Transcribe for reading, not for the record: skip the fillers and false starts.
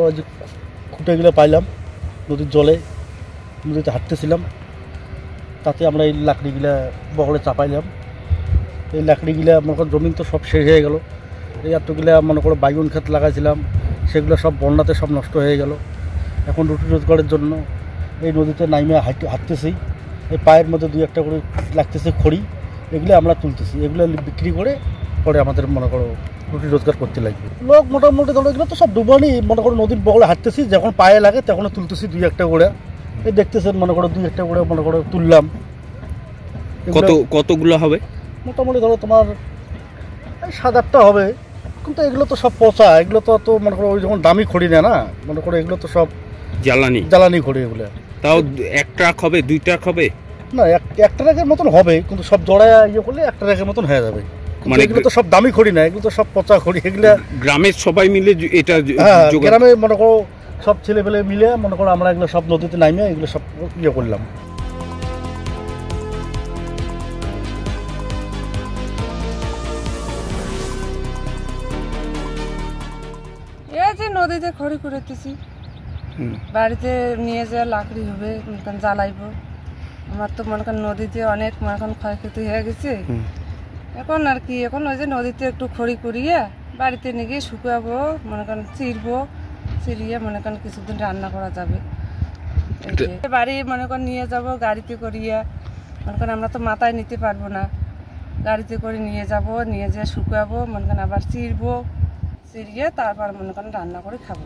করো যে খুঁটেগুলো পাইলাম নদীর জলে, নদীতে হাঁটতেছিলাম, তাতে আমরা এই লাকড়িগুলা বগলে চাপাইলাম। এই লাকড়িগুলা মনে করো জমিন তো সব শেষ হয়ে গেল। এই এতগুলা মনে করো বাইগুন ক্ষেত লাগাইছিলাম, সেগুলো সব বন্যাতে সব নষ্ট হয়ে গেল। এখন রুটি রোজগারের জন্য এই নদীতে নাইমে হাঁটতেছি। এই পায়ের মধ্যে 2-1 করে লাগতেছে খড়ি, এগুলো আমরা তুলতেছি। এগুলো বিক্রি করে পরে আমাদের মনে করো রুটি রোজগার করতে লাগবে। লোক মোটামুটি ধরো এগুলো তো সব ডুবানি, মনে করো নদীর বগলে হাঁটতেছি, যখন পায়ে লাগে তখন তুলতেছি 2-1 করে। এই দেখতেছেন মনে করো 2-1 করে মনে করো তুললাম। কতগুলো হবে? মোটামুটি ধরো তোমার 7-8টা হবে, কিন্তু এগুলো তো সব পচা। এগুলো তো মনে করো ওই যখন দামি খড়ি নেয় না, মনে করো এগুলো তো সব জ্বালানি খড়ি। এগুলো তাও 1 ট্রাক হবে, 2 ট্রাক হবে না, 1 ট্রাকের মতন হবে, কিন্তু সব জড়ায় ইয়ে করলে 1 ট্রাকের মতন হয়ে যাবে। মানে এগুলো তো সব দামি খড়ি না, এগুলো তো সব পচা খড়ি। এগুলো গ্রামের সবাই মিলে এটা গ্রামে মনে করো সব ছেলেপেলে মিলে মনে করো আমরা এগুলো সব নদীতে নামিয়ে এগুলো সব ইয়ে করলাম। এই যে নদীতে খড়ি কুড়াইতেছি, বাড়িতে নিয়ে যাওয়া লাকড়ি হবে, জ্বালাইবো। আমার তো মনে করেন নদীতে অনেক মনে করেন ক্ষয়ক্ষতি হয়ে গেছে। এখন আর কি, এখন ওই যে নদীতে একটু খড়ি কুড়িয়ে বাড়িতে নিয়ে গিয়ে শুকাবো, মনে করেন চিরিয়ে মনে করেন কিছুদিন রান্না করা যাবে। বাড়ি মনে করেন নিয়ে যাব গাড়িতে করিয়ে, মনে করেন আমরা তো মাথায় নিতে পারবো না, গাড়িতে করে নিয়ে যাব, নিয়ে যেয়ে শুকাবো, মনে করেন আবার চিরিয়ে তারপর মনে করেন রান্না করে খাবো।